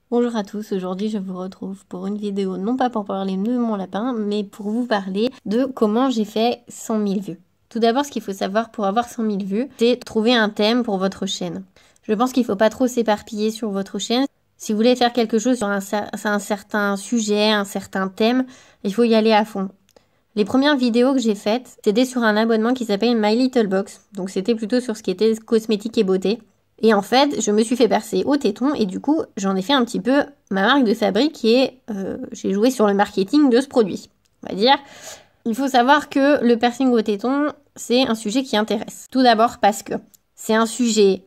Bonjour à tous, aujourd'hui je vous retrouve pour une vidéo non pas pour parler de mon lapin, mais pour vous parler de comment j'ai fait 100 000 vues. Tout d'abord, ce qu'il faut savoir pour avoir 100 000 vues, c'est trouver un thème pour votre chaîne. Je pense qu'il ne faut pas trop s'éparpiller sur votre chaîne. Si vous voulez faire quelque chose sur un certain sujet, un certain thème, il faut y aller à fond. Les premières vidéos que j'ai faites, c'était sur un abonnement qui s'appelle My Little Box. Donc c'était plutôt sur ce qui était cosmétique et beauté. Et en fait, je me suis fait percer au téton et du coup, j'en ai fait un petit peu ma marque de fabrique qui est... j'ai joué sur le marketing de ce produit. On va dire, il faut savoir que le piercing au téton, c'est un sujet qui intéresse. Tout d'abord parce que c'est un sujet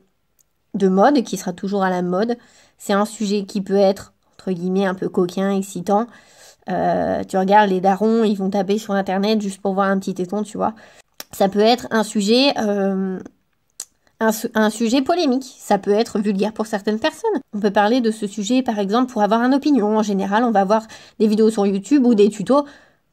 de mode, qui sera toujours à la mode. C'est un sujet qui peut être, entre guillemets, un peu coquin, excitant. Tu regardes les darons, ils vont taper sur internet juste pour voir un petit téton, tu vois. Ça peut être un sujet... un sujet polémique, ça peut être vulgaire pour certaines personnes. On peut parler de ce sujet par exemple pour avoir une opinion. En général, on va voir des vidéos sur YouTube ou des tutos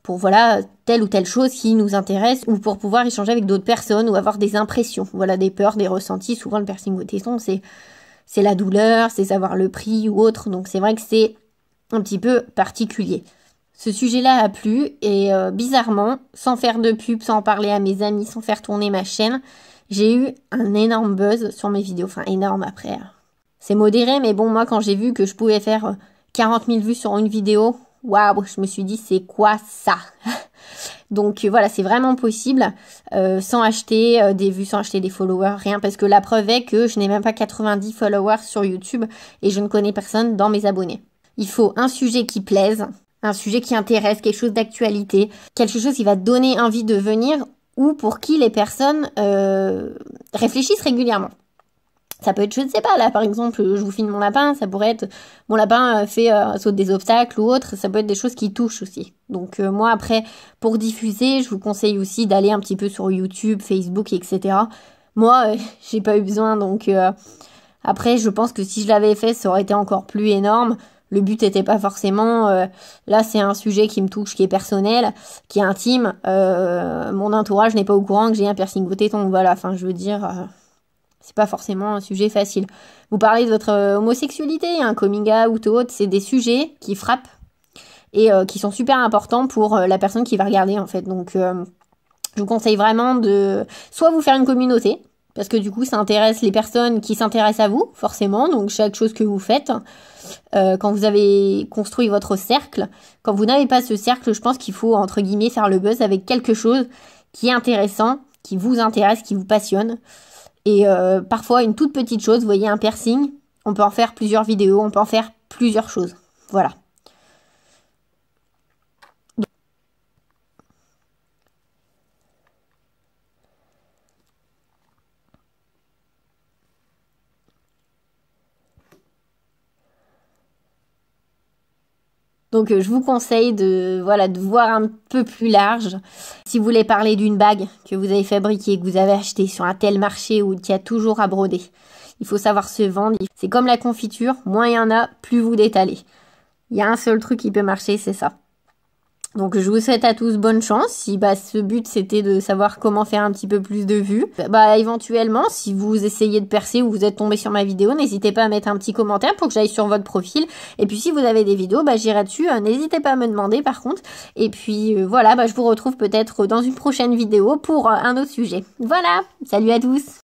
pour voilà telle ou telle chose qui nous intéresse ou pour pouvoir échanger avec d'autres personnes ou avoir des impressions, voilà des peurs, des ressentis. Souvent le piercing au téton, c'est la douleur, c'est savoir le prix ou autre. Donc c'est vrai que c'est un petit peu particulier. Ce sujet-là a plu et bizarrement, sans faire de pub, sans en parler à mes amis, sans faire tourner ma chaîne, j'ai eu un énorme buzz sur mes vidéos. Enfin, énorme après. C'est modéré, mais bon, moi, quand j'ai vu que je pouvais faire 40 000 vues sur une vidéo, waouh, je me suis dit, c'est quoi ça? Donc voilà, c'est vraiment possible sans acheter des vues, sans acheter des followers, rien. Parce que la preuve est que je n'ai même pas 90 followers sur YouTube et je ne connais personne dans mes abonnés. Il faut un sujet qui plaise, un sujet qui intéresse, quelque chose d'actualité, quelque chose qui va donner envie de venir ou pour qui les personnes réfléchissent régulièrement. Ça peut être, je ne sais pas, là par exemple, je vous filme mon lapin, ça pourrait être mon lapin fait saute des obstacles ou autre, ça peut être des choses qui touchent aussi. Donc moi après, pour diffuser, je vous conseille aussi d'aller un petit peu sur YouTube, Facebook, etc. Moi, j'ai pas eu besoin, donc après je pense que si je l'avais fait, ça aurait été encore plus énorme. Le but n'était pas forcément... là, c'est un sujet qui me touche, qui est personnel, qui est intime. Mon entourage n'est pas au courant que j'ai un piercing au téton. Voilà, enfin, je veux dire... c'est pas forcément un sujet facile. Vous parlez de votre homosexualité, un coming out ou autre, c'est des sujets qui frappent et qui sont super importants pour la personne qui va regarder, en fait. Donc, je vous conseille vraiment de soit vous faire une communauté, parce que du coup, ça intéresse les personnes qui s'intéressent à vous, forcément. Donc, chaque chose que vous faites, quand vous avez construit votre cercle, quand vous n'avez pas ce cercle, je pense qu'il faut, entre guillemets, faire le buzz avec quelque chose qui est intéressant, qui vous intéresse, qui vous passionne. Et parfois, une toute petite chose, vous voyez, un piercing, on peut en faire plusieurs vidéos, on peut en faire plusieurs choses. Voilà. Donc je vous conseille de voilà de voir un peu plus large. Si vous voulez parler d'une bague que vous avez fabriquée, que vous avez achetée sur un tel marché où il y a toujours à broder, il faut savoir se vendre. C'est comme la confiture, moins il y en a, plus vous d'étaler. Il y a un seul truc qui peut marcher, c'est ça. Donc je vous souhaite à tous bonne chance. Si ce but c'était de savoir comment faire un petit peu plus de vues, éventuellement si vous essayez de percer ou vous êtes tombé sur ma vidéo, n'hésitez pas à mettre un petit commentaire pour que j'aille sur votre profil. Et puis si vous avez des vidéos, j'irai dessus. N'hésitez pas à me demander par contre. Et puis voilà, je vous retrouve peut-être dans une prochaine vidéo pour un autre sujet. Voilà, salut à tous.